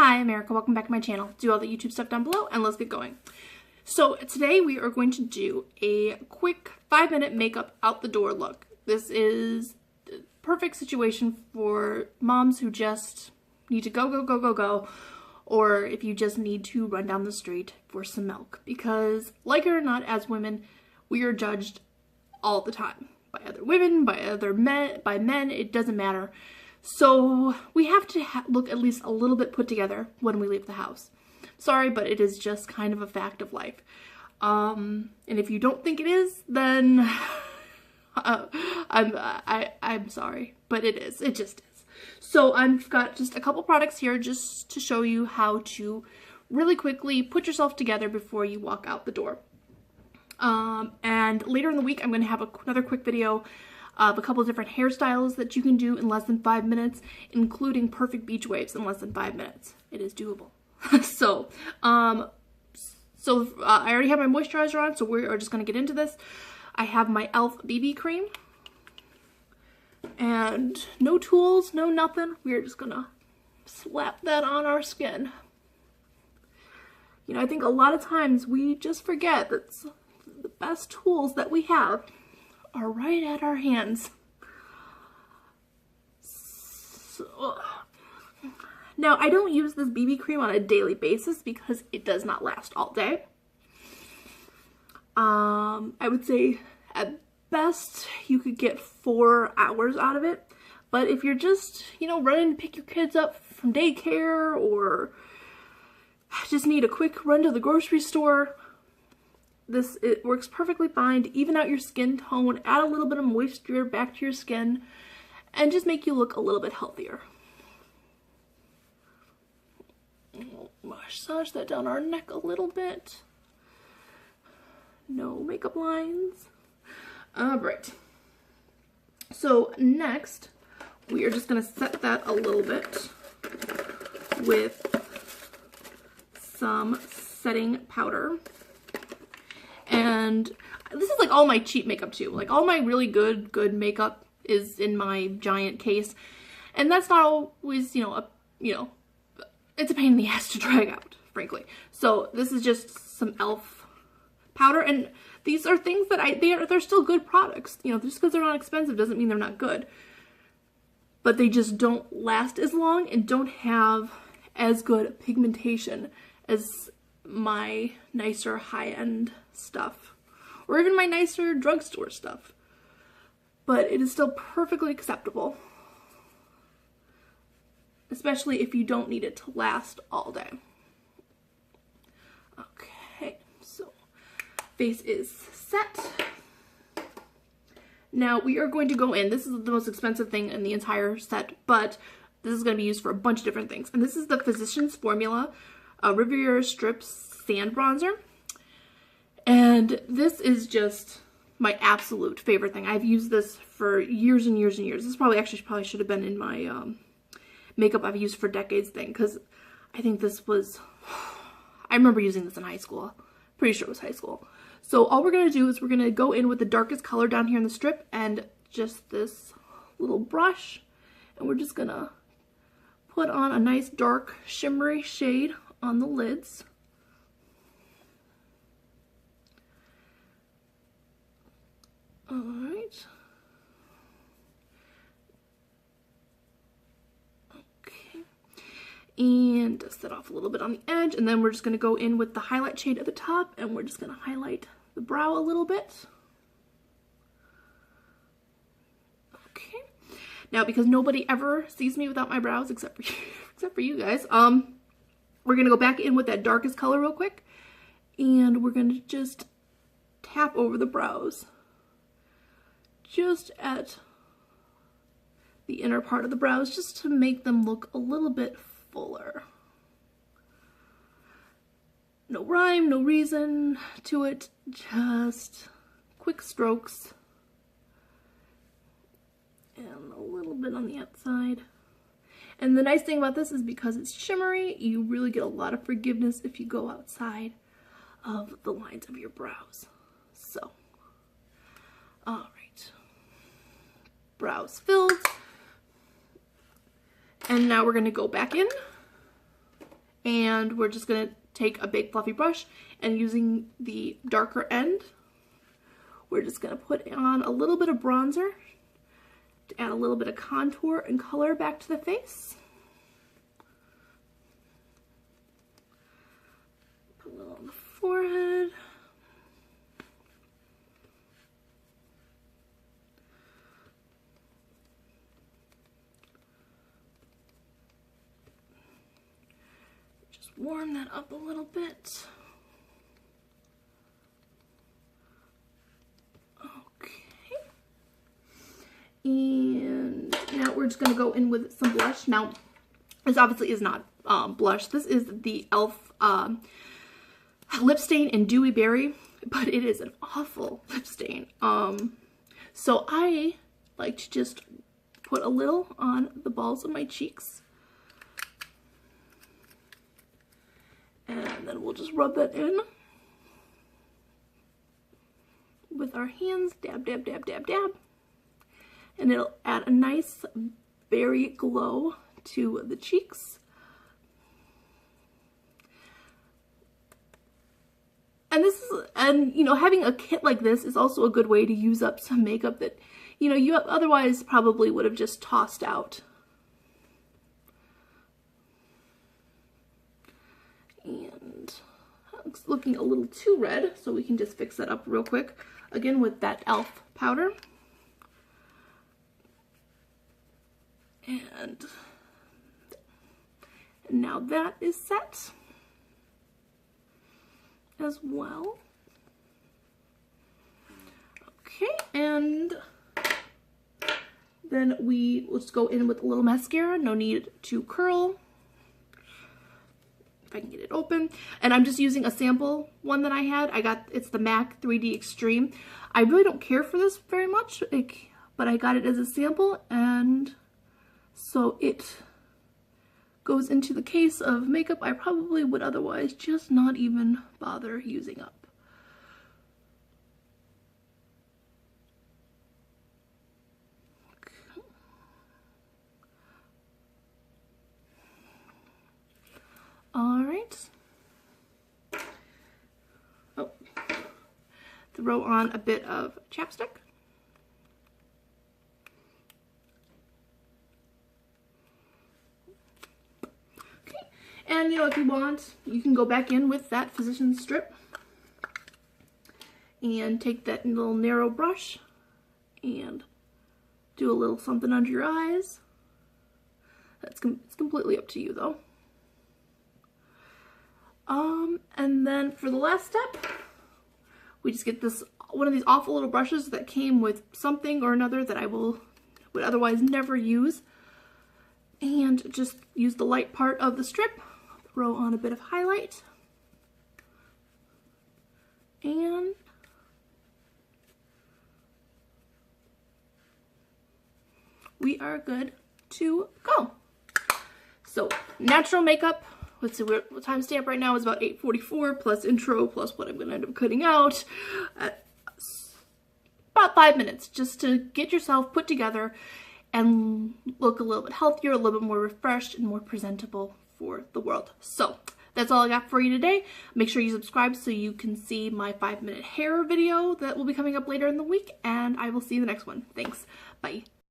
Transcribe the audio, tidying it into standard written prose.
Hi, I'm Erica. Welcome back to my channel. Do all the YouTube stuff down below and let's get going. So today we are going to do a quick 5-minute makeup out the door look. This is the perfect situation for moms who just need to go, or if you just need to run down the street for some milk. Because like it or not, as women, we are judged all the time by other women, by other men, it doesn't matter. So we have to look at least a little bit put together when we leave the house. Sorry, but it is just kind of a fact of life. And if you don't think it is, then I'm sorry, but it is. It just is. So I've got just a couple products here just to show you how to really quickly put yourself together before you walk out the door. And later in the week, I'm going to have another quick video of a couple of different hairstyles that you can do in less than 5 minutes, including perfect beach waves in less than 5 minutes. It is doable. So I already have my moisturizer on, so we are just going to get into this. I have my e.l.f. BB cream. And no tools, no nothing. We're just going to slap that on our skin. You know, I think a lot of times we just forget that the best tools that we have are right at our hands. So, now, I don't use this BB cream on a daily basis because it does not last all day. I would say at best you could get 4 hours out of it. But if you're just, you know, running to pick your kids up from daycare or just need a quick run to the grocery store, it works perfectly fine to even out your skin tone, add a little bit of moisture back to your skin, and just make you look a little bit healthier. Massage that down our neck a little bit. No makeup lines. Alright. So next, we are just going to set that a little bit with some setting powder. And this is like all my cheap makeup too. Like all my really good makeup is in my giant case. And that's not always, it's a pain in the ass to drag out, frankly. So this is just some e.l.f. powder. And these are things that they're still good products. You know, just because they're not expensive doesn't mean they're not good. But they just don't last as long and don't have as good pigmentation as my nicer high-end stuff, or even my nicer drugstore stuff. But it is still perfectly acceptable, especially if you don't need it to last all day. Okay, so face is set. Now we are going to go in. This is the most expensive thing in the entire set, but this is going to be used for a bunch of different things. And this is the Physicians Formula Riviera Strip Sand Bronzer. And this is just my absolute favorite thing. I've used this for years and years and years. This probably should have been in my makeup I've used for decades thing, because I think this was, I remember using this in high school. Pretty sure it was high school. So all we're going to do is we're going to go in with the darkest color down here in the strip and just this little brush, and we're just going to put on a nice dark shimmery shade on the lids. Alright. Okay. And dust that off a little bit on the edge, and then we're just going to go in with the highlight shade at the top, and we're just going to highlight the brow a little bit. Okay. Now, because nobody ever sees me without my brows except for you guys, we're going to go back in with that darkest color real quick, and we're going to just tap over the brows. Just at the inner part of the brows, just to make them look a little bit fuller. No rhyme, no reason to it, just quick strokes. And a little bit on the outside. And the nice thing about this is because it's shimmery, you really get a lot of forgiveness if you go outside of the lines of your brows. So, alright. Brows filled. And now we're going to go back in And we're just going to take a big fluffy brush, and using the darker end, we're just going to put on a little bit of bronzer to add a little bit of contour and color back to the face. Put a little on the forehead. Just warm that up a little bit. And now we're just going to go in with some blush. Now, this obviously is not blush. This is the e.l.f. Lip stain in Dewy Berry, but it is an awful lip stain. So I like to just put a little on the balls of my cheeks. And then we'll just rub that in with our hands. Dab, dab, dab, dab, dab. And it'll add a nice berry glow to the cheeks. And you know, having a kit like this is also a good way to use up some makeup that, you know, you otherwise probably would have just tossed out. And it's looking a little too red, so we can just fix that up real quick. Again, with that e.l.f. powder. And now that is set as well. Okay, and then we'll just go in with a little mascara. No need to curl. If I can get it open. And I'm just using a sample one that I had. It's the MAC 3D Extreme. I really don't care for this very much, but I got it as a sample, and so it goes into the case of makeup I probably would otherwise just not even bother using up. Okay. All right. Oh. Throw on a bit of chapstick. And, you know, if you want, you can go back in with that physician's strip and take that little narrow brush and do a little something under your eyes. It's completely up to you, though. And then for the last step, we just get one of these awful little brushes that came with something or another that I would otherwise never use, and just use the light part of the strip. Throw on a bit of highlight, and we are good to go. So natural makeup, let's see what timestamp right now is about 8:44 plus intro plus what I'm going to end up cutting out. About 5 minutes just to get yourself put together and look a little bit healthier, a little bit more refreshed and more presentable for the world. So that's all I got for you today. Make sure you subscribe so you can see my 5-minute hair video that will be coming up later in the week, and I will see you in the next one. Thanks. Bye.